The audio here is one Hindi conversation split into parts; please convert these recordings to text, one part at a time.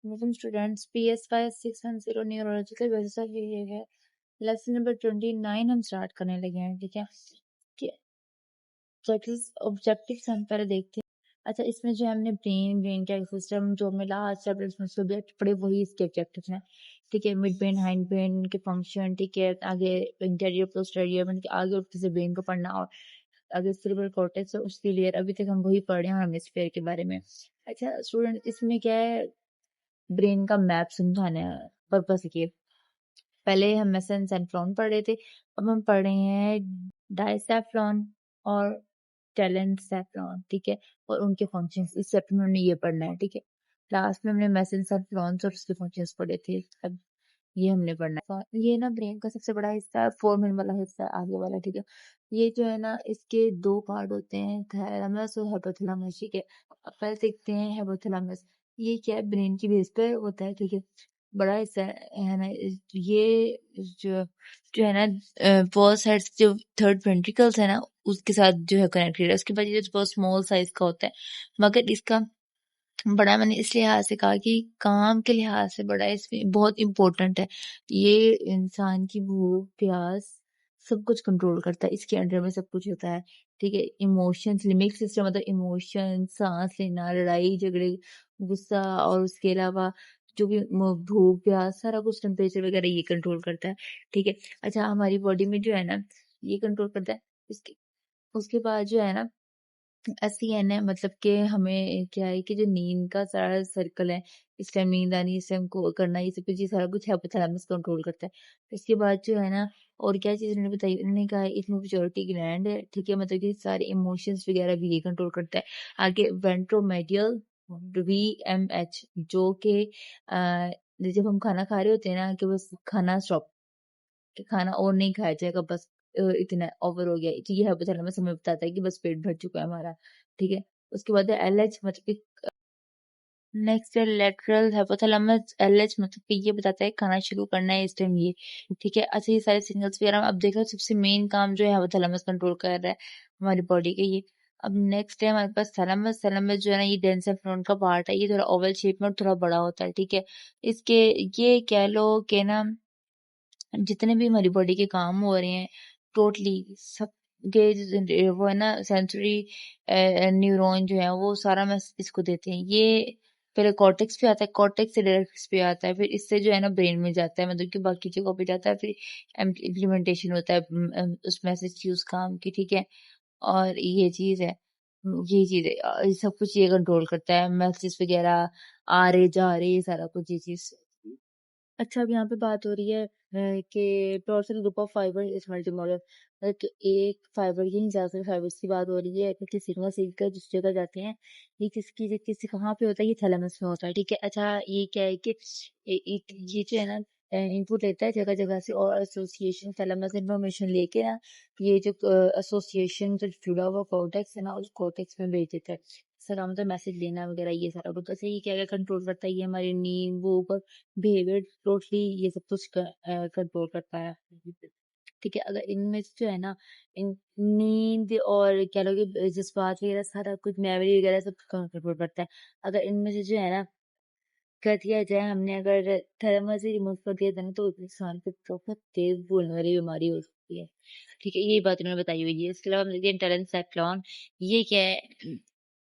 Muslim students PS5 610 न्यूरोलॉजिकल वैसा ये है। लेसन नंबर 29 हम स्टार्ट करने लगे हैं, ठीक है। ऑब्जेक्टिव हम पहले देखते हैं। अच्छा, इसमें जो हमने ब्रेन का सिस्टम जो हमने लास्ट चैप्टर में सब्जेक्ट पढ़े वही इसके ऑब्जेक्टिव हैं, ठीक है। मिड ब्रेन, हाइंड ब्रेन के फंक्शन, ठीक है। आगे इंटीरियर पोस्टीरियर में आगे उठते से ब्रेन को पढ़ना, और आगे सेरेब्रल कॉर्टेक्स और उसके लिए अभी तक हम वही पढ़ रहे हैं हेमिस्फीयर के बारे में। अच्छा स्टूडेंट, इसमें क्या है, ब्रेन का मैप समझाना है पर्पस के। पहले हम मेसेंसेफ्लॉन पढ़ रहे थे, अब हम पढ़ रहे हैं डाइसेफ्लॉन और टेलेंसेफ्लॉन, ठीक है, और उनके फंक्शंस। इस चैप्टर में हमने ये पढ़ना है, ठीक है। लास्ट में हमने मेसेंसेफ्लॉन और उसके फंक्शंस पढ़े थे, अब ये हमने पढ़ना है। ये ना ब्रेन का सबसे बड़ा हिस्सा है, फोरमेन वाला हिस्सा है आगे वाला, ठीक है। ये जो है ना, इसके दो पार्ट होते हैं, थैलेमस और हाइपोथैलेमस, ठीक है। अब पहले देखते हैं हाइपोथैलेमस। ये क्या है, ब्रेन की बेस पे होता है, ठीक है। बड़ा हिस्सा है ना। ये जो जो है ना, फर्स्ट हेड जो थर्ड वेंट्रिकल्स है ना, उसके साथ जो है कनेक्टेड है। उसके बाद ये बहुत स्मॉल साइज का होता है, मगर इसका बड़ा मैंने इस लिहाज से कहा कि काम के लिहाज से बड़ा इसमें बहुत इम्पोर्टेंट है। ये इंसान की भूख प्यास सब कुछ कंट्रोल करता है, इसके अंडर में सब कुछ होता है, ठीक है। इमोशंस, लिम्बिक सिस्टम मतलब इमोशन, सांस लेना, लड़ाई झगड़े, गुस्सा, और उसके अलावा जो भी भूख प्यास सारा कुछ, टेम्परेचर वगैरह ये कंट्रोल करता है, ठीक है। अच्छा, हमारी बॉडी में जो है ना, ये कंट्रोल करता है। इसके उसके बाद जो है ना, SCN है, मतलब कि हमें क्या है कि जो नींद का सारा सर्कल है, इस टाइम नींद आनी, इस टाइम को करना, ये सब कुछ, ये सारा कुछ हाइपोथैलेमस कंट्रोल करता है। इसके बाद जो है ना, और क्या चीज़ उन्होंने बताई, उन्होंने कहा है इसमें पिट्यूटरी ग्लैंड है, ठीक है, मतलब कि सारे इमोशंस वगैरह भी ये कंट्रोल करता है। आगे वेंट्रोमेडियल VMH, जो कि जब हम खाना खा रहे होते हैं ना, कि बस खाना स्टॉप, कि खाना और नहीं खाया जाएगा, बस इतना ओवर हो गया, तो ये हाइपोथैलेमस हमें बताता है कि बस पेट भर चुका है हमारा, ठीक है। उसके बाद है LH, मतलब कि नेक्स्ट है लेटरल हाइपोथैलेमस। LH मतलब कि ये बताता है खाना शुरू करना है इस टाइम, ये ठीक है। अच्छा, ये सारे सिग्नल्स वगैरह अब देख लो, सबसे मेन काम जो है हाइपोथैलेमस कंट्रोल कर रहा है हमारी बॉडी के, ये। अब नेक्स्ट है हमारे पास थैलेमस। थैलेमस जो है ना, ये डेंस नेफ्रॉन का पार्ट है, ये थोड़ा ओवल शेप में और थोड़ा बड़ा होता है, ठीक है। इसके ये कह लो कि ना, जितने भी हमारी बॉडी के काम हो रहे हैं टोटली सब के वो है ना, सेंसरी न्यूरॉन जो है वो सारा मैसेज इसको देते हैं। ये पहले कॉर्टेक्स पे आता है, कॉर्टेक्स से डायरेक्ट पे आता है, फिर इससे जो है ना ब्रेन में जाता है, मतलब कि बाकी जगहों पे जाता है, फिर इम्प्लीमेंटेशन होता है उस मैसेज की, उस काम की, ठीक है। और ये चीज है, ये चीज है, ये सब कुछ ये कंट्रोल करता है, मैसेज वगैरह आ रहे जा रहे, ये सारा कुछ ये चीज। अच्छा, अब यहाँ पे बात हो रही है कि total group of fibre is multimodal, मतलब कि एक फाइबर ही नहीं, ज्यादा फाइबर्स की बात हो रही है, क्योंकि सिग्नल सीखकर दूसरी जगह जाते हैं। ये किसकी कहाँ पे होता है, ये थैलेमस में होता है, ठीक है। अच्छा, ये क्या है कि ये जो है ना, इनपुट लेता है जगह जगह से, और एसोसिएशन थैलेमस इंफॉर्मेशन लेके ना, ये जो एसोसिएशन जो जुड़ा हुआ कॉर्टेक्स है ना, उस कॉर्टेक्स में भेज देता है। सर मतलब मैसेज लेना वगैरह ये सारा कुछ। अच्छा, ये क्या क्या कंट्रोल करता है, ये हमारी नींद, भूख और बिहेवियर टोटली ये सब कुछ कंट्रोल करता है, ठीक है। अगर इनमें से जो है ना, इन नींद और कह लो कि जज्बात वगैरह सारा कुछ, मेमोरी वगैरह सब कंट्रोल करता है। अगर इनमें से जो है ना कर दिया जाए, हमने अगर थर्मस ही रिमूव कर दिया जाए ना, तो इंसान को बहुत तेज बोलने वाली बीमारी हो सकती है, ठीक है। ये बात उन्होंने बताई हुई है। इसके अलावा हम देखते हैं टैलेंट साइक्लोन। ये क्या है,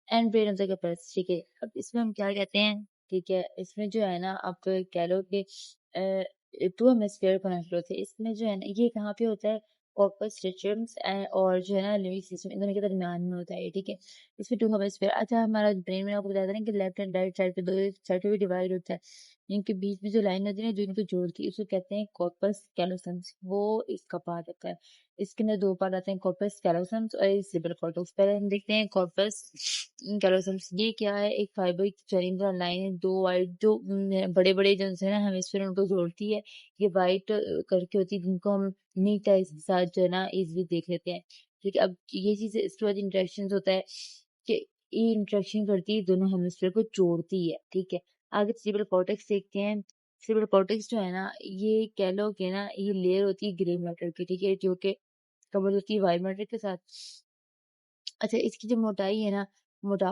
and brain of the capacity, ठीक है। अब इसमें हम क्या कहते हैं, ठीक है, इसमें जो है ना, आप कह लो कि टू हेमिस्फीयर कनेक्ट होते हैं। इसमें जो है ना, ये कहाँ पे होता है, कॉर्पस स्ट्रक्चर्स और जो है ना लिम्बिक सिस्टम, इन दोनों के दरमियान में होता है, ठीक है। इसमें टू हेमिस्फीयर। अच्छा, हमारा ब्रेन में आपको बताया था ना कि लेफ्ट एंड राइट साइड पे दो साइड पे भी डिवाइड होता है। इनके बीच में जो लाइन होती है ना, जो इनको जोड़ती है, उसको कहते हैं कॉर्पस कैलोसम्स, वो इसका पार्ट होता है। इसके अंदर दो पार्ट आते हैं, कॉर्पस कैलोसम्स और सेरेब्रल कॉर्टेक्स। पहले हम देखते हैं कॉर्पस कैलोसम्स। ये क्या है, एक फाइबर चैनल लाइन है, दो वाइट जो बड़े बड़े जो है ना हेमिस्फीयर उनको जोड़ती है। ये वाइट करके होती है, जिनको हम नीट टाइप के साथ जो है ना इजिली देख लेते हैं, ठीक है। अब ये चीज इसके बाद इंटरेक्शन होता है कि ये इंटरेक्शन करती है, दोनों हेमिस्फीयर को जोड़ती है, ठीक है। आगे सेरेब्रल कॉर्टेक्स देखते हैं। सेरेब्रल कॉर्टेक्स जो है ना, ये कह लो कि ना, ये लेयर होती है ग्रे मैटर की, ठीक है, जो कि कवर होती है वाइट मैटर के साथ। अच्छा, इसकी जो मोटाई है ना, मोटा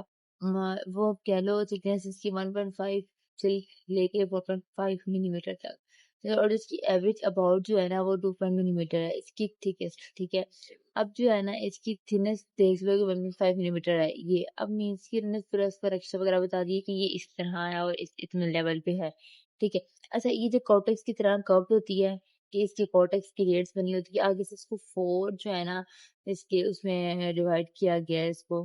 वो कह लो थिकनेस इसकी 1.5 से लेके 4.5 मिलीमीटर तक। और इसकी एवरेज अबाउट जो है ना वो 2 मिलीमीटर है इसकी थिकनेस, ठीक है। अब जो है ना इसकी थिकनेस देख लो कि 1.5 मिलीमीटर है ये। अब मीन्स की इन्होंने पूरा इसका रक्षा वगैरह बता दिया कि ये इस तरह है और इतने लेवल पे है, ठीक है। अच्छा, ये जो कॉर्टेक्स की तरह कर्व होती है कि इसकी कॉर्टेक्स की रेड्स बनी होती है, आगे से इसको 4 जो है ना इसके उसमें डिवाइड किया गया है इसको।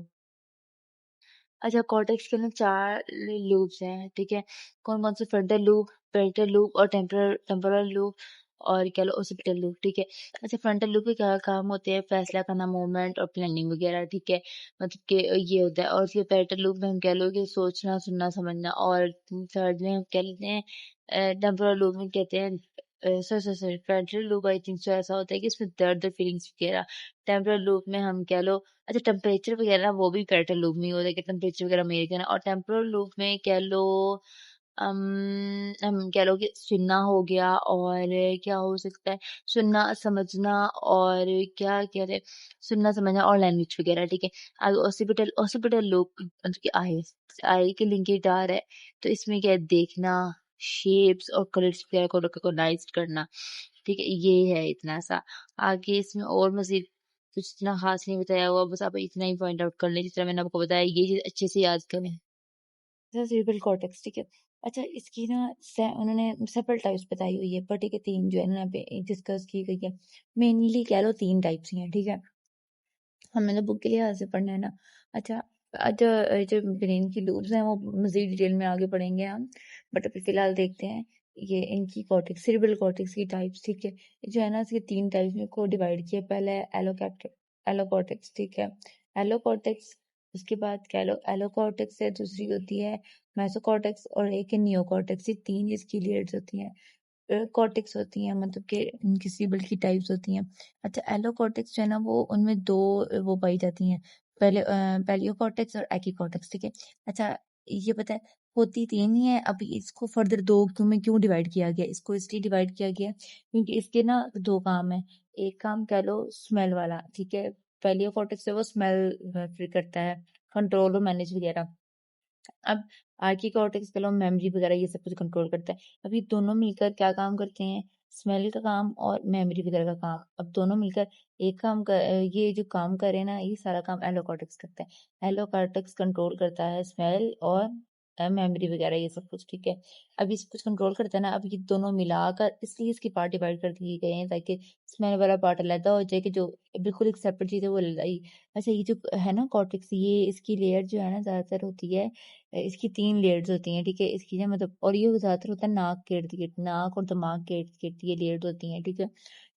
अच्छा, कॉर्टेक्स के अंदर 4 लूप्स हैं, ठीक है। कौन-कौन से? फ्रंटल लूप, पैरेटल लूप और टेम्पोरल लूप और क्या लो ओसिपिटल लूप, ठीक है। अच्छा, फ्रंटल लूप के क्या काम होते हैं? फैसला करना, मूवमेंट और प्लानिंग वगैरह, ठीक है। मतलब कि ये होता है। और फिर पैरेटल लूप में हम कह लो कि सोचना, सुनना, समझना। और थर्ड में हम क्या लेते हैं टेम्पोरल लूप में कहते हैं sorry frontal loop I think so ऐसा होता है कि इसमें दर्द और फीलिंग्स वगैरह। टेम्पोरल लूप में हम कह लो अच्छा टेम्परेचर वगैरह वो भी पैरेटल लूप में ही होता है कि टेम्परेचर वगैरह मेजर करना। और टेम्पोरल लूप में कह लो हम कह लो कि सुनना हो गया और क्या हो सकता है सुनना समझना और क्या कहते हैं सुनना समझना और लैंग्वेज वगैरह, ठीक है। आगे ऑसिपिटल ऑसिपिटल लूप मतलब कि आई के लिंकेदार है। तो इसमें क्या है देखना, शेप्स और कलर्स वगैरह को रिकॉग्नाइज करना, ठीक है। ये है इतना सा। आगे इसमें और मजीद कुछ इतना खास नहीं बताया हुआ, बस आप इतना ही पॉइंट आउट कर लें जिस तरह मैंने आपको बताया, ये चीज अच्छे से याद करें। सेरेब्रल कॉर्टेक्स, ठीक है। अच्छा, इसकी ना उन्होंने सेपरल टाइप्स बताई हुई है, पर ठीक है 3 जो है ना यहाँ पे डिस्कस की गई है। मेनली कह लो 3 टाइप्स ही हैं, ठीक है। हमें तो बुक के लिहाज से पढ़ना है ना। अच्छा, जो ब्रेन की लूब्स हैं वो मजीद डिटेल में आगे पढ़ेंगे हम, बट अभी फिलहाल देखते हैं ये इनकी कॉर्टेक्स सेरेब्रल कॉर्टेक्स की टाइप्स, ठीक है। जो है ना इसके 3 टाइप्स में को डिवाइड किया। पहले एलो कॉर्टेक्स, ठीक है। एलो कॉर्टेक्स, उसके बाद कह लो एलो कॉर्टेक्स है, दूसरी होती है मेसोकॉर्टेक्स और एक है नियोकॉर्टेक्स। ये 3 इसकी लेयर्स होती हैं, कॉर्टेक्स होती हैं, मतलब कि इनकी सिबल की टाइप्स होती हैं। अच्छा, एलो कॉर्टेक्स जो है ना वो उनमें 2 वो पाई जाती हैं, पहले पैलियो कॉर्टेक्स और एक्की कॉर्टेक्स, ठीक है। अच्छा, ये पता है होती 3 ही है। अभी इसको फर्दर 2 में क्यों डिवाइड किया गया? इसको इसलिए डिवाइड किया गया क्योंकि इसके ना 2 काम है। एक काम कह लो स्मेल वाला, ठीक है। पैलियो कॉर्टेक्स है वो स्मेल फिर करता है, कंट्रोल और मैनेज वगैरह। अब आर्की कॉर्टेक्स कह लो मेमोरी वगैरह ये सब कुछ कंट्रोल करता है। अब ये दोनों मिलकर क्या काम करते हैं? स्मेल का काम और मेमोरी वगैरह का काम। अब दोनों मिलकर एक काम कर ये जो काम करे ना ये सारा काम एलो कॉर्टेक्स करता है। एलो कॉर्टेक्स कंट्रोल करता है स्मेल और मेमोरी वगैरह ये सब कुछ, ठीक है। अब ये सब कुछ कंट्रोल करता है ना। अब ये दोनों मिलाकर इसलिए इसकी पार्ट डिवाइड कर दिए गए हैं ताकि स्मेल वाला पार्ट अलग हो जाए कि जो बिल्कुल एक सेपरेट चीज है वो अलग। अच्छा, ये जो है ना कॉर्टेक्स ये इसकी लेयर जो है ना ज्यादातर होती है इसकी 3 लेयर्स होती हैं, ठीक है। इसकी ना मतलब और ये ज़्यादातर होता है नाक के इर्द-गिर्द, नाक और दिमाग के इर्द-गिर्द ये लेयर्स होती हैं, ठीक है।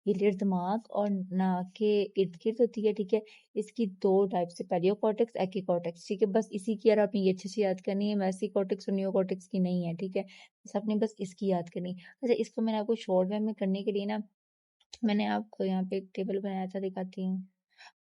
ये लेयर दिमाग और नाक के इर्द-गिर्द होती है, ठीक है। इसकी 2 टाइप्स है, पेरियो कॉर्टेक्स, एक्की कॉर्टेक्स, ठीक है। बस इसी की यार आपने ये अच्छे से याद करनी है, मेसी कॉर्टेक्स और नियो कॉर्टेक्स की नहीं है, ठीक है। बस आपने बस इसकी याद करनी है। अच्छा, इसको मैंने आपको शॉर्ट वे में करने के लिए ना मैंने आपको यहाँ पे एक टेबल बनाया था, दिखाती हूँ।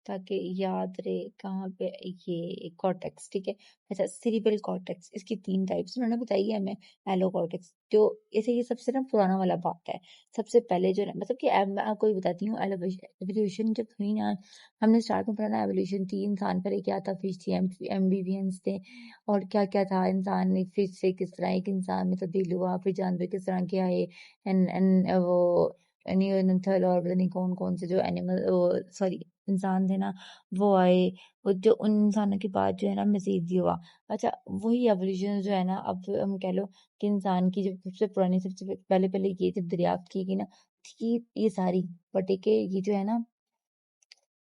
ताकि याद रहे कहाँ पे ये कॉर्टेक्स, ठीक है। अच्छा, सेरिब्रल कॉर्टेक्स इसकी 3 टाइप्स उन्होंने बताई है हमें। एलो कॉर्टेक्स जो ऐसे ये सबसे ना पुराना वाला पार्ट है। सबसे पहले जो है मतलब कि अब मैं आपको ये बताती हूँ एवोल्यूशन जब हुई ना हमने स्टार्ट में पढ़ा ना एवोल्यूशन 3 इंसान पहले क्या था, फिश थी, एम्फीबियंस थे और क्या क्या था। इंसान ने फिश से किस तरह एक इंसान में तब्दील हुआ, फिर जानवर किस तरह के आए एंड वो नियोनेंथल और पता नहीं कौन कौन से जो एनिमल सॉरी इंसान थे ना वो आए। वो जो उन इंसानों के बाद जो है ना मजीद भी हुआ। अच्छा, वही एवोल्यूशन जो है ना अब हम कह लो कि इंसान की जो सबसे पुरानी सबसे पहले पहले ये जब दरियाफ्त की गई ना थी ये सारी बटे के ये जो है ना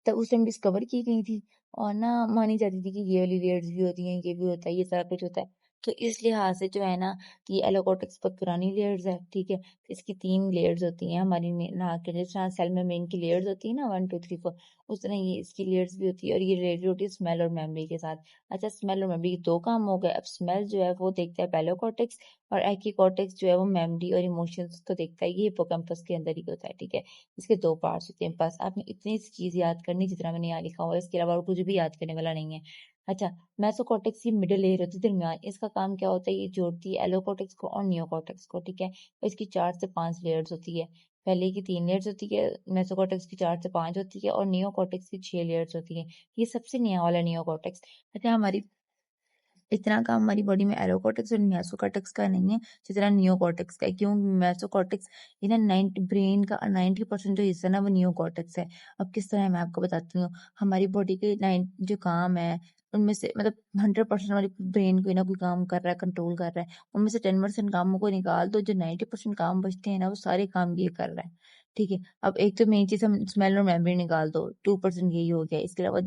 तब उस टाइम डिस्कवर की गई थी और ना मानी जाती थी कि ये वाली लेयर्स भी होती हैं, ये भी होता है, ये सारा कुछ होता है। तो इस लिहाज से जो है ना कि एलोकोर्टेक्स बहुत पुरानी लेयर्स है, ठीक है। इसकी 3 लेयर्स होती हैं हमारी नाक के जिस तरह सेल मेम्ब्रेन की लेयर्स होती है ना 1 2 3 4 उस तरह ये इसकी लेयर्स भी होती है और ये रिलेटेड होती है स्मेल और मेमोरी के साथ। अच्छा, स्मेल और मेमोरी के 2 काम हो गए। अब स्मेल जो है वो देखता है पेलोकॉर्टेक्स और एक्टिकॉर्टेक्स जो है वो मेमोरी और इमोशंस को देखता है, ये हिप्पोकैम्पस के अंदर ही होता है, ठीक है। इसके 2 पार्ट्स होते हैं। बस आपने इतनी सी चीज याद करनी जितना मैंने यहाँ लिखा हुआ है, इसके अलावा और कुछ भी याद करने वाला नहीं है। अच्छा, मेसोकॉर्टेक्स ये मिडिल लेयर होती है दरमियान, इसका काम क्या होता है? ये जोड़ती है एलोकॉर्टेक्स को और नियोकॉर्टेक्स को, ठीक है। और इसकी 4 से 5 लेयर्स होती है। पहले की 3 लेयर्स होती है, मेसोकॉर्टेक्स की 4 से 5 होती है और नियोकॉर्टेक्स की 6 लेयर्स होती है। ये सबसे नया वाला नियोकॉर्टेक्स। अच्छा, हमारी इतना काम हमारी बॉडी में एलोकॉर्टेक्स और मेसोकॉर्टेक्स का नहीं है जितना नियोकॉर्टेक्स का है। क्यों? मेसोकॉर्टेक्स ये ना 90 ब्रेन का 90% जो हिस्सा है ना वो नियोकॉर्टेक्स है। अब किस तरह है मैं आपको बताती हूँ। हमारी बॉडी के 9 जो काम है उनमें से मतलब 100% हमारी ब्रेन कोई ना कोई काम कर रहा है, कंट्रोल कर रहा है। उनमें से 10% कामों को निकाल दो, जो 90% काम बचते हैं ना वो सारे काम ये कर रहा है। ठीक है। अब एक तो मेन चीज हम स्मेल और मेमोरी निकाल दो, 2% यही हो गया। इसके अलावा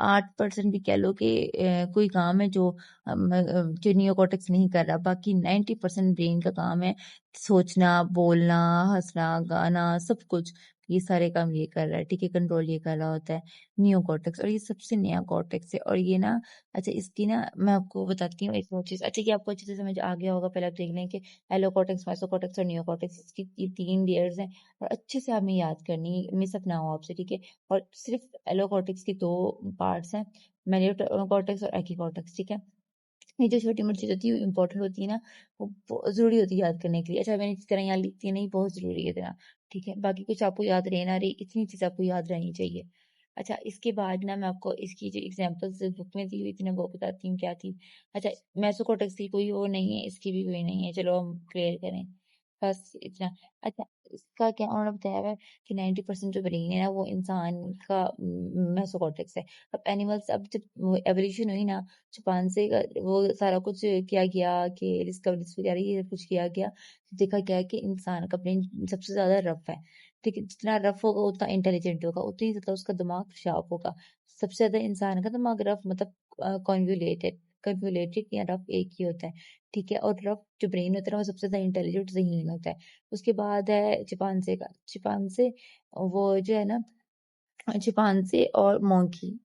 8% भी कह लो कि कोई काम है जो नियोकॉर्टेक्स नहीं कर रहा। बाकी 90% ब्रेन का काम है सोचना, बोलना, हंसना, गाना, सब कुछ। ये सारे काम ये कर रहा है। ठीक है। कंट्रोल ये कर रहा होता है नियोकॉर्टेक्स, और ये सबसे नया कॉर्टेक्स है। और ये ना अच्छा इसकी ना मैं आपको बताती हूँ एक और चीज। अच्छा ये आपको अच्छे से समझ आ गया होगा। पहले आप देख लें कि एलोकॉर्टेक्स, मेसोकॉर्टेक्स और नियोकॉर्टेक्स, इसकी ये 3 लेयर्स हैं। और अच्छे से हमें याद करनी है, मिस अप ना हो आपसे। ठीक है। और सिर्फ एलोकॉर्टेक्स की 2 पार्ट्स हैं, मेनियोकॉर्टेक्स और एपिकॉर्टेक्स। ठीक है। ये जो छोटी मोटी चीज होती है इंपॉर्टेंट होती है ना, वो बहुत जरूरी होती है याद करने के लिए। अच्छा मैंने इस तरह यहाँ लिखती है, नहीं बहुत जरूरी है इतना। ठीक है। बाकी कुछ आपको याद रहे ना रहे, इतनी चीज आपको याद रहनी चाहिए। अच्छा इसके बाद ना मैं आपको इसकी जो एग्जांपल्स बुक में दी हुई थी ना वो बताती हूँ क्या थी। अच्छा मेसोकॉर्टेक्स की कोई वो नहीं है, इसकी भी कोई नहीं है, चलो हम क्लियर करें बस इतना। अच्छा इसका क्या उन्होंने बताया हुआ है कि 90% जो ब्रेन है ना वो इंसान का मेसोकॉर्टेक्स है। अब एनिमल्स, अब जब एवोल्यूशन हुई ना, चिंपांजी का वो सारा कुछ किया गया कि डिस्कवरीज वगैरह ये कुछ किया गया, देखा गया कि इंसान का ब्रेन सबसे ज्यादा रफ है। ठीक है। जितना रफ होगा उतना इंटेलिजेंट होगा, उतनी ज्यादा उसका दिमाग शार्प होगा। सबसे ज्यादा इंसान का दिमाग रफ मतलब कॉन्वुलेटेड, कन्वुलेटेड या रफ एक ही होता है। ठीक है। और रफ जो ब्रेन होता है ना वो सबसे ज्यादा इंटेलिजेंट जहीन होता है। उसके बाद है चिंपांजी का, चिंपांजी वो जो है ना, चिंपांजी और मोंकी,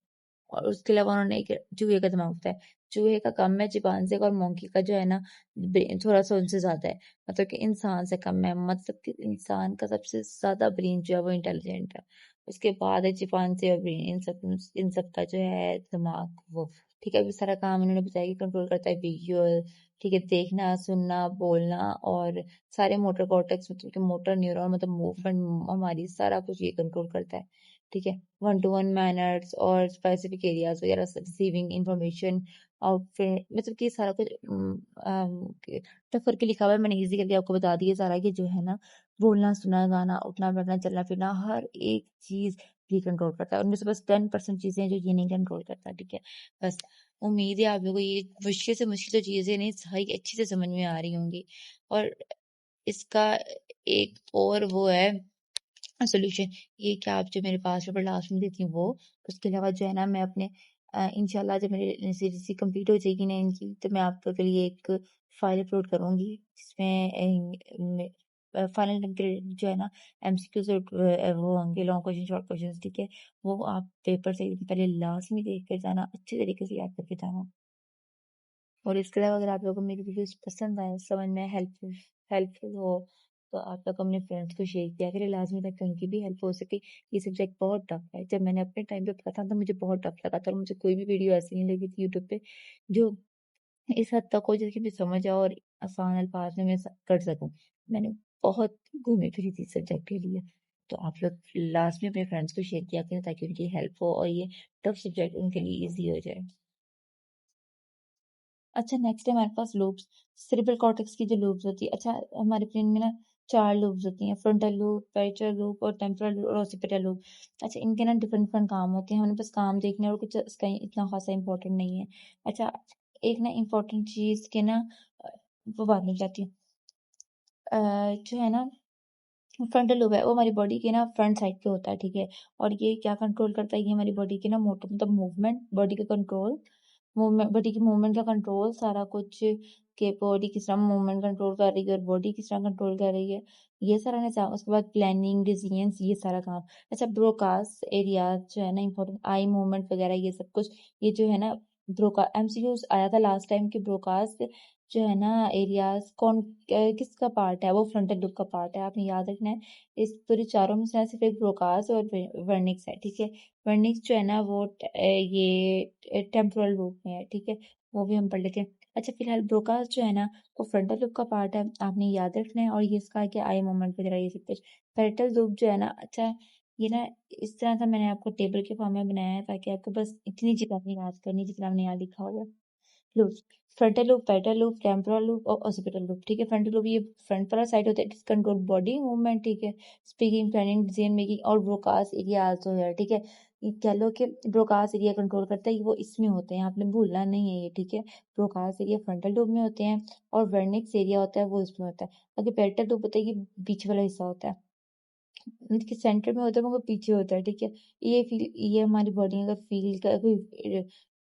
और उसके अलावा उन्होंने एक चूहे का दिमाग बताया। चूहे का कम है चिंपांजी का, और मोंकी का जो है ना ब्रेन थोड़ा सा उनसे ज्यादा है, मतलब कि इंसान से कम है। मतलब कि इंसान का सबसे ज्यादा ब्रेन जो है वो इंटेलिजेंट है। उसके बाद है चिंपांजी और ब्रेन, इन सब का जो है दिमाग वो। ठीक है। अभी सारा काम इन्होंने बताया कि कंट्रोल करता है विजुअल, ठीक है, देखना, सुनना, बोलना, और सारे मोटर कॉर्टेक्स मतलब कि मोटर न्यूरॉन मतलब मूवमेंट हमारी, सारा कुछ ये कंट्रोल करता है। ठीक है। 1-to-1 मैनर्स और स्पेसिफिक एरियाज वगैरह, रिसीविंग इंफॉर्मेशन, आउटफिट, मतलब कि सारा कुछ टफ करके लिखा हुआ है। मैंने इजी करके आपको बता दिया सारा कि जो है ना बोलना, सुनना, गाना, उठना बैठना, चलना फिरना, हर एक चीज ये कंट्रोल करता है। उनमें से बस 10% चीजें हैं जो ये नहीं कंट्रोल करता। ठीक है। बस उम्मीद है आप लोगों को ये मुश्किल से मुश्किल तो चीजें नहीं सारी अच्छी से समझ में आ रही होंगी। और इसका एक और वो है सोल्यूशन, ये कि आप जो मेरे पास पेपर लास्ट में देती हैं वो, उसके अलावा जो है ना मैं अपने इंशाल्लाह जब मेरी सीरीज कंप्लीट हो जाएगी ना इनकी, तो मैं आपके लिए एक फाइल अपलोड करूंगी जिसमें फाइनल जो है ना एमसीक्यूज वो होंगे, लॉन्ग क्वेश्चन, शॉर्ट क्वेश्चन। ठीक है। वो आप पेपर से पहले लाजमी देख कर जाना, अच्छे तरीके से याद करके जाना। और इसके अलावा अगर आप लोगों को मेरी वीडियोस पसंद आए, समझ में हेल्पफुल हेल्पफुल हो, तो आप लोग अपने फ्रेंड्स को शेयर किया करें लाजमी, ताकि उनकी भी हेल्प हो सके। ये सब्जेक्ट बहुत टफ है। जब मैंने अपने टाइम पे पढ़ा था तो मुझे बहुत टफ लगा था, और मुझे कोई भी वीडियो ऐसी नहीं लगी थी यूट्यूब पे जो इस हद तक हो जिसकी भी समझ आओ और आसान अल्फाज में मैं कर सकूं। मैंने बहुत घूमी फिरी थी सब्जेक्ट के लिए। तो आप लोग लास्ट में अपने फ्रेंड्स को शेयर किया करें ताकि उनकी हेल्प हो और ये टफ सब्जेक्ट उनके लिए ईजी हो जाए। अच्छा नेक्स्ट है हमारे पास लूप्स, सेरिब्रल कॉर्टेक्स की जो लूप्स होती है। अच्छा हमारे ब्रेन में ना 4 लूप्स होती हैं, फ्रंटल लूप, पैरेटल लूप और टेम्पोरल लूप और ओसिपिटल लूप। अच्छा इनके ना डिफरेंट डिफरेंट काम होते हैं, हमें बस काम देखने और कुछ इसका इतना खासा इंपॉर्टेंट नहीं है। अच्छा एक ना इम्पोर्टेंट चीज के ना अ, वो बात नहीं जाती जो है ना फ्रंटल लोब है वो हमारी बॉडी के ना फ्रंट साइड पे होता है। ठीक है। और ये क्या कंट्रोल करता है, ये हमारी बॉडी के ना मोटर मतलब मूवमेंट, बॉडी का कंट्रोल, मूवमेंट, बॉडी की मूवमेंट का कंट्रोल, सारा कुछ के बॉडी किस तरह मूवमेंट कंट्रोल कर रही है और बॉडी किस तरह कंट्रोल कर रही है, ये सारा निजाम। उसके बाद प्लानिंग, डिसीजंस, ये सारा काम। अच्छा ब्रोकास एरिया जो है ना इंपॉर्टेंट, आई मूवमेंट वगैरह ये सब कुछ, ये जो है ना ब्रोका एमसीक्यू आया था लास्ट टाइम की ब्रोकास जो है ना एरियाज कौन किसका पार्ट है, वो फ्रंटल लूप का पार्ट है, आपने याद रखना है। इस पूरी चारों में से सिर्फ एक ब्रोकास और वर्निक्स है। ठीक है। वर्निक्स जो है ना वो ये टेम्पोरल लूप में है। ठीक है। वो भी हम पढ़ लेते हैं। अच्छा फिलहाल ब्रोकास जो है ना वो फ्रंटल लूप का पार्ट है, आपने याद रखना है। और ये इसका है कि आई मोमेंट वगैरह ये सब कुछ। पैरेटल लूप जो है ना, अच्छा ये ना इस तरह का मैंने आपको टेबल के फॉर्म में बनाया है ताकि आपको बस इतनी चीजें अपनी याद करनी जितना हमने यहाँ लिखा होगा। Loop, frontal loop, petal loop, temporal loop और ऑसिपिटल लूप। ठीक है, फ्रंटल लूप ये फ्रंट वाला साइड होता है, it is control body movement. ठीक है, स्पीकिंग, प्लानिंग, डिसीजन मेकिंग और ब्रोकास्ट एरिया आल्सो है। ठीक है, ये कह लो कि ब्रोकास्ट एरिया कंट्रोल करता है, वो इसमें होते हैं, आपने भूलना नहीं है ये। ठीक है, ब्रोकास्ट एरिया फ्रंटल लूप में होते हैं और वर्निक्स एरिया होता है वो इसमें होता है। अगर पैटल लूप होता है ये पीछे वाला हिस्सा होता है, के सेंटर में होता है मगर पीछे होता है। ठीक है, ये हमारी बॉडी अगर फील कर कोई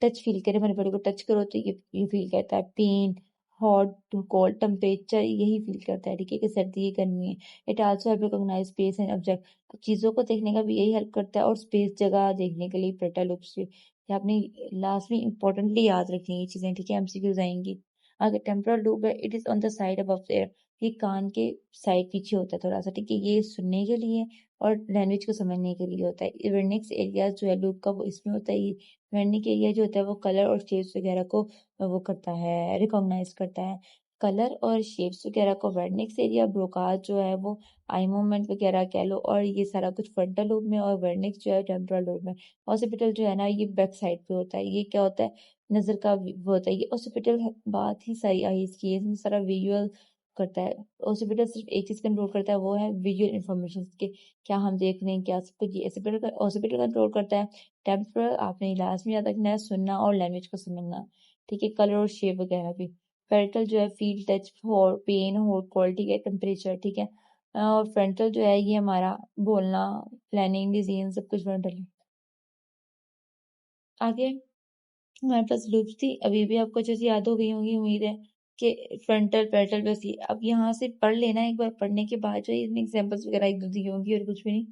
टच फील करे, हमारी बॉडी को टच करो तो ये फील करता है pain, hot to cold temperature, यही फील करता है। ठीक है, कि सर्दी है गर्मी है। It also help recognise space and object, चीजों को देखने का भी यही हेल्प करता है और स्पेस जगह देखने के लिए फ्रंटल लूप से। ये आपने लास्ट में इंपॉर्टेंटली याद रखनी है ये चीजें। ठीक है, एमसीक्यूज आएंगी। अगर टेम्पोरल लूप है, it is on the side above there, ये कान के साइड पीछे होता है थोड़ा सा। ठीक है, ये सुनने के लिए और लैंग्वेज को समझने के लिए होता है। वर्निक्स एरिया जो है लूप का वो इसमें होता है। ये वर्निक एरिया जो होता है वो कलर और शेप्स वगैरह को वो करता है, रिकॉग्नाइज करता है। कलर और शेप्स वगैरह को वर्निक्स एरिया, ब्रोकास जो है वो आई मूवमेंट वगैरह कह लो, और ये सारा कुछ फ्रंटल लोब में, और वर्निक्स जो है टेम्पोरल लोब में। ऑसिपिटल जो है ना ये बैक साइड पे होता है। ये क्या होता है, नजर का वो होता है। ये ऑसिपिटल बात ही सारी आई इसकी, इसमें सारा विजुअल करता है। ऑसिपिटल सिर्फ एक चीज कंट्रोल करता है, वो है विजुअल इंफॉर्मेशन के, क्या हम देख रहे हैं, क्या सब कुछ। ये ऑसिपिटल कंट्रोल करता है। टेम्पोरल आपने लास्ट में याद रखना है, सुनना और लैंग्वेज को समझना। ठीक है, कलर और शेप वगैरह भी। पेरिटल जो है फील, टच, और पेन, और क्वालिटी है, टेम्परेचर। ठीक है, और फ्रंटल जो है ये हमारा बोलना, प्लानिंग, डिसीजन, सब कुछ फ्रंटल है। आगे हमारे पास लूप्स थी, अभी भी आपको अच्छे से याद हो गई होंगी उम्मीद है, कि फ्रंटल पैरेटल बस ये। अब यहाँ से पढ़ लेना, एक बार पढ़ने के बाद जो इसमें एग्जांपल्स वगैरह एक दो दी होंगी और कुछ भी नहीं,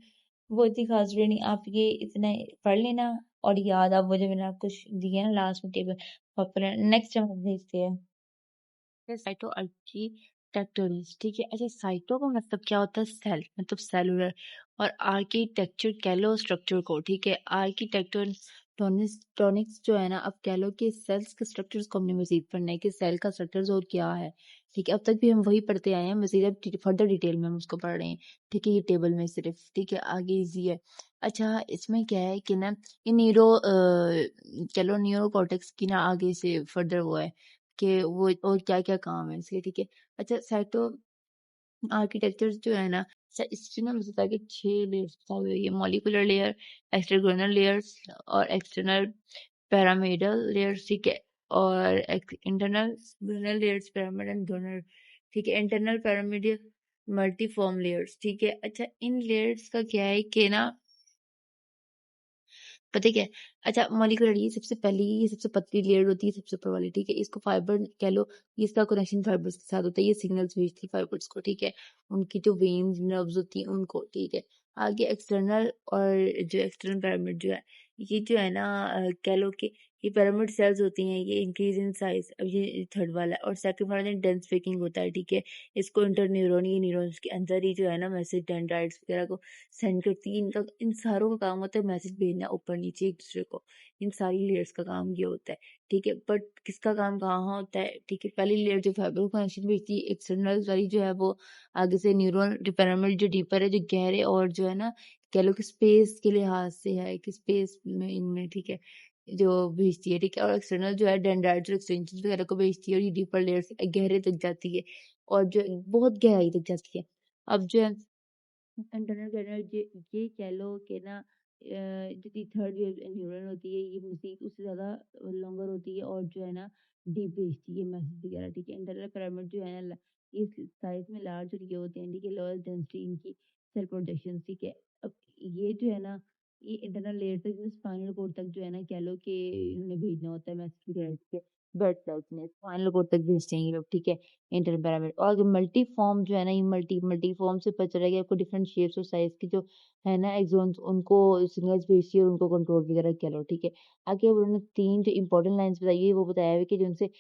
वो इतनी खास भी नहीं। आप ये इतना पढ़ लेना और याद, आप वो जो मैंने आपको दिया ना लास्ट में टेबल। नेक्स्ट हम देखते हैं साइटो आर्किटेक्टोनिक्स। ठीक है, अच्छा साइटो का मतलब क्या होता है, सेल मतलब सेलुलर, और आर्किटेक्चर कह लो स्ट्रक्चर को। ठीक है, आर्किटेक्टोनिक्स जो है ना, अब कह लो कि सेल्स के स्ट्रक्चर्स को हमने मजीद पढ़ना है कि सेल का स्ट्रक्चर्स और क्या है। ठीक है, अब तक भी हम वही पढ़ते आए हैं, मजीद अब फर्दर डिटेल में हम उसको पढ़ रहे हैं। ठीक है, ये टेबल में सिर्फ। ठीक है, आगे इजी है। अच्छा इसमें क्या है कि ना, ये चलो न्यूरो कॉर्टेक्स की ना आगे से फर्दर वो है कि वो और क्या क्या काम है इसके। ठीक है, अच्छा साइटो आर्किटेक्चर जो है ना, इसमें ना मुझे कि 6 लेयर्स बताई हुई है। मॉलिक्यूलर लेयर, एक्सट्राग्रेनुलर लेयर्स और एक्सटर्नल पैरामिडल लेयर्स। ठीक है, और internal granular layers, pyramid and donor. ठीक है, इंटरनल पैरामिडल मल्टीफॉर्म लेयर्स। ठीक है, अच्छा इन लेयर्स का क्या है कि ना, पता है क्या है? अच्छा मॉलिक्यूलर ये सबसे पहली, ये सबसे पतली लेयर होती है सबसे ऊपर वाली। ठीक है, इसको फाइबर कह लो, ये इसका कनेक्शन फाइबर्स के साथ होता है, ये सिग्नल्स भेजती है फाइबर्स को। ठीक है, उनकी जो वेन्स नर्व्स होती हैं उनको। ठीक है, आगे एक्सटर्नल, और जो एक्सटर्नल पैरामिड जो है, ये जो है ना कह लो कि ये पैरामिड सेल्स होती हैं, ये इंक्रीज इन साइज। अब ये थर्ड वाला है, और सेकंड वाला डेंस पेकिंग होता है। ठीक है, इसको इंटरन्यूरॉन, ये न्यूरॉन्स के अंदर ही जो है ना मैसेज डेंड्राइट्स वगैरह को सेंड करती है। इनका इन सारों का काम होता है मैसेज भेजना ऊपर नीचे एक दूसरे को। इन सारी लेयर्स का काम ये होता है। ठीक है, बट किसका काम कहाँ होता है। ठीक है, पहली लेयर जो फाइबर को कनेक्शन भेजती है, एक्सटर्नल वाली जो है वो आगे से न्यूरॉन पिरामिड जो डीपर है, जो गहरे, और जो है ना कह लो कि स्पेस के लिहाज से है कि स्पेस में इनमें। ठीक है, जो भेजती है। ठीक है, और एक्सटर्नल जो है डेंड्राइट्स और एक्सटेंशन वगैरह को भेजती है, और ये डीपर लेयर से गहरे तक जाती है, और जो बहुत गहराई तक जाती है। अब जो है इंटरनल कह ये कह लो कि ना जो थर्ड वेव न्यूरॉन होती है ये मजीद उससे ज़्यादा लॉन्गर होती है, और जो है ना डीप भेजती है मैसेज वगैरह। ठीक है, इंटरनल पिरामिड जो है ना ये साइज में लार्ज और ये होते हैं। ठीक है, लोअर डेंसिटी इनकी सेल प्रोजेक्शन। ठीक है, अब ये जो है ना ये इंटरनल लेयर तक, स्पाइनल कोड तक जो है ना कह लो कि इन्होंने भेजना होता है मैसेज वगैरह। ठीक है, ब्लड सेल्स में स्पाइनल कोड तक भेजते हैं ये लोग। ठीक है, इंटरनल पिरामिड, और मल्टी फॉर्म जो है ना, ये मल्टी फॉर्म से पता चलेगा आपको, डिफरेंट शेप्स और साइज की जो है ना एक्सॉन्स, उनको सिग्नल्स भेजती है और उनको कंट्रोल वगैरह किया लो। ठीक है, आगे उन्होंने 3 जो इंपॉर्टेंट लाइंस बताई है वो बताया है कि जिनसे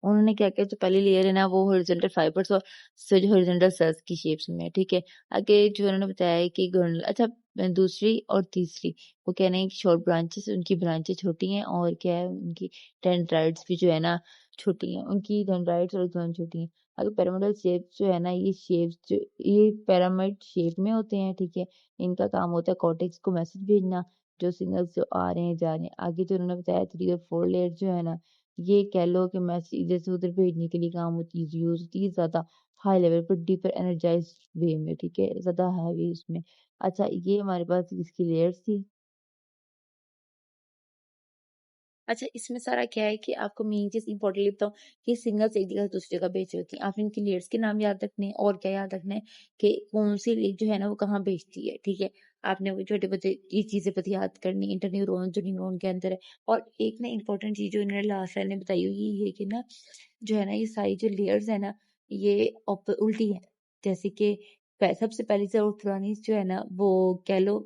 उन्होंने क्या किया, जो पहली लेयर है ना वो हॉरिजॉन्टल फाइबर्स और से जो हॉरिजॉन्टल सेल्स की शेप्स में है। ठीक है, आगे जो उन्होंने बताया है कि ग्रेनुलर, अच्छा दूसरी और तीसरी वो कह रहे हैं कि शॉर्ट ब्रांचेस, उनकी ब्रांचेस छोटी हैं, और क्या है उनकी डेंड्राइट्स भी जो है ना छोटी हैं, उनकी डेंड्राइट्स और एक्सॉन छोटी हैं। अगर पिरामिडल शेप जो है ना, ये शेप्स जो ये पिरामिड शेप में होते हैं। ठीक है, इनका काम होता है कॉर्टेक्स को मैसेज भेजना, जो सिग्नल्स जो आ रहे हैं जा रहे हैं। आगे जो उन्होंने बताया 3 और 4 लेयर जो है ना, ये कह लो कि मैसेज इधर से उधर भेजने के लिए काम होती है, यूज होती है ज्यादा हाई लेवल पर, डीपर एनर्जाइज वे में, ठीक है, ज्यादा हैवी उसमें। अच्छा, ये हमारे पास इसकी लेयर्स थी। अच्छा, इसमें सारा क्या है कि आपको मेन चीज इंपॉर्टेंटली बताऊं कि सिग्नल्स एक जगह से दूसरी जगह भेज रही होती हैं। आपने इनकी लेयर्स के नाम याद रखने हैं और क्या याद रखना है कि कौन सी लेयर जो है ना वो कहाँ भेजती है, ठीक है। आपने वो छोटे बच्चे ये चीजें पता याद करनी, इंटरन्यूरॉन जो न्यूरॉन के अंदर है। और एक ना इंपॉर्टेंट चीज जो इन्होंने लास्ट लाइन में बताई हुई ये है कि ना जो है ना ये सारी जो लेयर्स है ना ये उल्टी है। जैसे कि सबसे पहली से और पुरानी जो है ना वो कह लो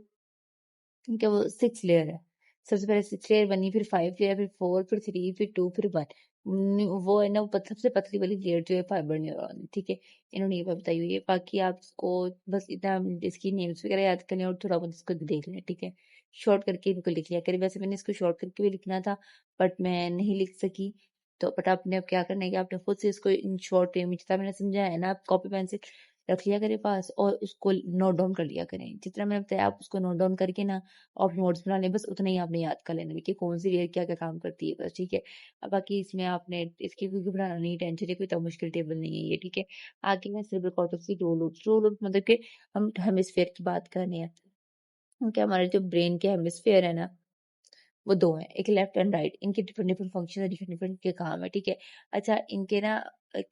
क्या वो 6 लेयर है। सबसे पहले 6 लेयर बनी, फिर 5 लेयर, फिर 4, फिर 3, फिर 2, फिर 1। वो है ना वो सबसे पतली वाली लेयर जो है फाइबर न्यूरॉन, ठीक है। इन्होंने ये बात बताई हुई है। बाकी आपको बस इतना इसकी नेम्स वगैरह याद करने और थोड़ा बहुत इसको देख लें, ठीक है। शॉर्ट करके इनको लिख लिया करें। वैसे मैंने इसको शॉर्ट करके भी लिखना था बट मैं नहीं लिख सकी। तो बट आपने अब क्या करना है कि आपने खुद से इसको इन शॉर्ट वे में जितना मैंने समझाया है ना, आप कॉपी पेन से रख लिया करें पास और उसको नोट डाउन कर लिया करें। जितना मैंने बताया आप उसको नोट डाउन करके ना आप नोट्स बना लें, बस उतना ही आपने याद कर लेना है कि कौन सी लेयर क्या क्या काम करती है, बस, ठीक है। अब बाकी इसमें आपने इसकी कोई घबराना नहीं, टेंशन है, कोई तो मुश्किल टेबल नहीं है ये, ठीक है। आगे मैं सेरेब्रल कॉर्टेक्स की रोल मतलब कि हम हेमिस्फेयर की बात कर रहे हैं। क्या हमारे जो ब्रेन के हेमिस्फेयर है ना वो दो हैं, एक लेफ्ट एंड राइट। इनके डिफरेंट डिफरेंट फंक्शन है, डिफरेंट डिफरेंट के काम है, ठीक है। अच्छा, इनके ना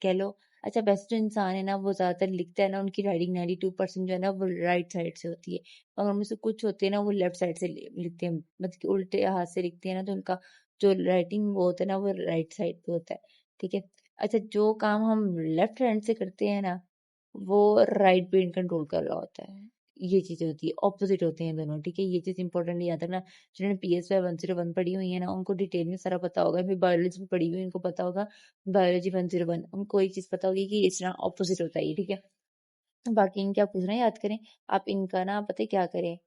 कह लो, अच्छा वैसे जो इंसान है ना वो ज्यादातर लिखता है ना उनकी राइटिंग 92% जो है ना वो राइट साइड से होती है। और उनमें से कुछ होते हैं ना वो लेफ्ट साइड से लिखते हैं, मतलब कि उल्टे हाथ से लिखते हैं ना, तो उनका जो राइटिंग वो होता है ना वो राइट साइड पे होता है, ठीक है। अच्छा, जो काम हम लेफ्ट हैंड से करते हैं ना वो राइट ब्रेन कंट्रोल कर रहा होता है। ये चीजें होती है, ऑपोजिट होते हैं दोनों, ठीक है। ये चीज इंपॉर्टेंट याद रखना। जिन्होंने PSY 101 पढ़ी हुई है ना उनको डिटेल में सारा पता होगा। फिर बायोलॉजी में पढ़ी हुई है उनको पता होगा बायोलॉजी 101, उनको एक चीज पता होगी कि इस तरह ऑपोजिट होता है ये, ठीक है। बाकी इनके आप पूछना याद करें। आप इनका ना पता है क्या करें।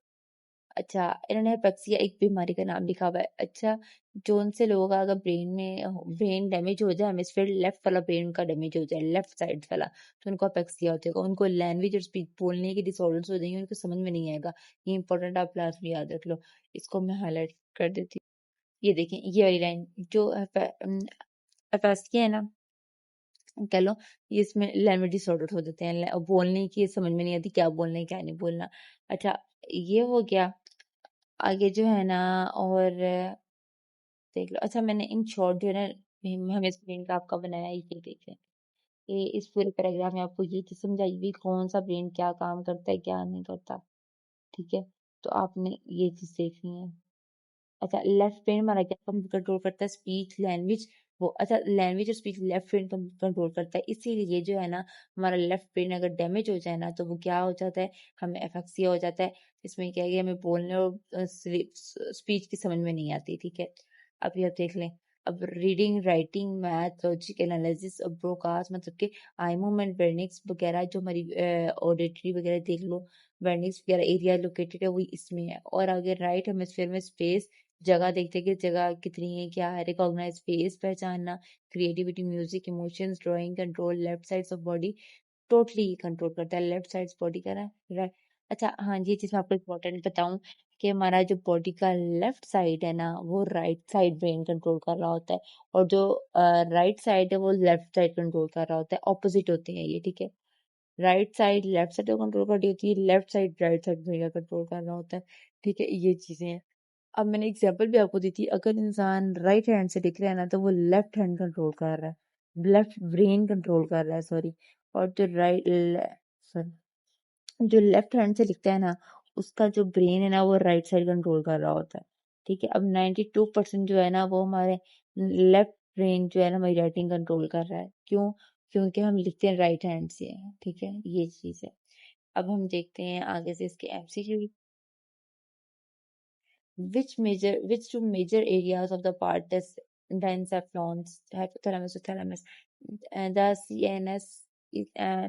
अच्छा, इन्होंने हेपेक्सिया एक बीमारी का नाम लिखा हुआ है। अच्छा, जो उनसे लोगों का अगर ब्रेन डैमेज हो जाए, हेमिस्फेयर लेफ्ट वाला ब्रेन का डैमेज हो जाए, लेफ्ट साइड वाला, तो उनको हेपेक्सिया हो जाएगा। उनको लैंग्वेज और स्पीच बोलने के डिसऑर्डर्स हो जाएंगे, उनको समझ में नहीं आएगा। ये इंपॉर्टेंट आप लास्ट में याद रख लो। इसको मैं हाईलाइट कर देती हूँ। ये देखें ये वाली लाइन जो हेपेक्सिया है ना कह लो, ये इसमें लैंग्वेज डिसऑर्डर हो जाते हैं। बोलने की समझ में नहीं आती क्या बोलना है क्या नहीं बोलना। अच्छा, ये हो गया। आगे जो है ना और देख लो। अच्छा, मैंने इन शॉर्ट जो है ना हमें स्क्रीन का आपका बनाया है, ये देखें। ये इस पूरे पैराग्राफ में आपको ये चीज समझाई हुई कौन सा ब्रेन क्या काम करता है क्या नहीं करता, ठीक है। तो आपने ये चीज देखनी है। अच्छा, लेफ्ट ब्रेन हमारा क्या कंट्रोल करता है, स्पीच लैंग्वेज। वो अच्छा, लैंग्वेज और स्पीच लेफ्ट ब्रेन कंट्रोल करता है। इसीलिए जो है ना हमारा लेफ्ट ब्रेन अगर डैमेज हो जाए ना तो वो क्या हो जाता है, हमें एफेक्सिया हो जाता है। इसमें क्या है कि हमें बोलने और स्पीच की समझ में नहीं आती, ठीक है। अब ये आप देख लें। अब reading writing math logic analysis और ब्रोकास्ट मतलब कि आई मूवमेंट वर्निक्स वगैरह जो हमारी ऑडिटरी वगैरह देख लो, वर्निक्स वगैरह एरिया लोकेटेड है वो इसमें है। और अगर राइट हेमिस्फीयर में स्पेस जगह देखते हैं कि जगह कितनी है क्या है, रिकॉग्नाइज फेस पहचानना, creativity music emotions drawing control left sides of body totally control करता है। लेफ्ट साइड बॉडी का ना राइट। अच्छा हाँ, ये चीज मैं आपको इम्पोर्टेंट बताऊं कि हमारा जो बॉडी का लेफ्ट साइड है ना वो राइट साइड ब्रेन कंट्रोल कर रहा होता है, और जो राइट साइड है वो लेफ्ट साइड कंट्रोल कर रहा होता है। ऑपोजिट होते हैं ये, ठीक है। राइट साइड लेफ्ट साइड को कंट्रोल कर रही होती है, left side right side brain का कंट्रोल कर रहा होता है, ठीक है। ये चीजें हैं। अब मैंने एग्जाम्पल भी आपको दी थी। अगर इंसान राइट हैंड से लिख रहा है ना तो वो लेफ्ट हैंड कंट्रोल कर रहा है, लेफ्ट ब्रेन कंट्रोल कर रहा है, सॉरी। और जो सॉरी, जो लेफ्ट हैंड से लिखता है ना उसका जो ब्रेन है ना वो राइट साइड कंट्रोल कर रहा होता है, ठीक है। अब 92% जो है ना वो हमारे लेफ्ट ब्रेन जो है ना हमारी राइटिंग कंट्रोल कर रहा है। क्यों? क्योंकि हम लिखते हैं राइट हैंड से, ठीक है। ये चीज है। अब हम देखते हैं आगे से इसके MCQ। Which two major areas of the part that's diencephalons, hypothalamus, thalamus, the CNS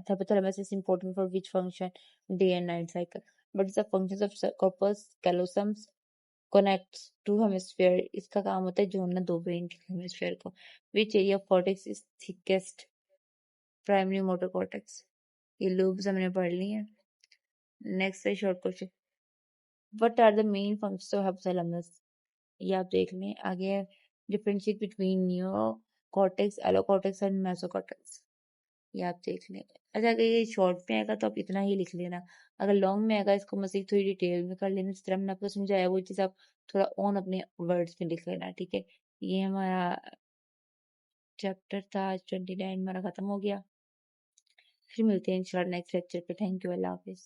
hypothalamus is important for which function, day and night cycle. But the functions of corpus callosum connects to hemisphere. इसका काम होता है जोड़ना दो ब्रेन के हेमिस्फेयर को। Which area of cortex is thickest? Primary motor cortex। ये लूप्स हमने पढ़ ली है। नेक्स्ट है short question. What are the main functions of hypothalamus? ये आप देख लें। आगे है differentiate between neo cortex, allocortex and mesocortex, ये आप देख लें। अच्छा, अगर ये शॉर्ट में आएगा तो आप इतना ही लिख लेना, अगर लॉन्ग में आएगा इसको मज़ीद थोड़ी डिटेल में कर लेना, जिस तरह मैंने आपको समझाया वो चीज़ आप थोड़ा ऑन अपने वर्ड्स में लिख लेना, ठीक है। ये हमारा चैप्टर था, 29 हमारा खत्म हो गया। फिर मिलते हैं इंशाल्लाह नेक्स्ट लेक्चर पे। थैंक यू, अल्लाह हाफिज़।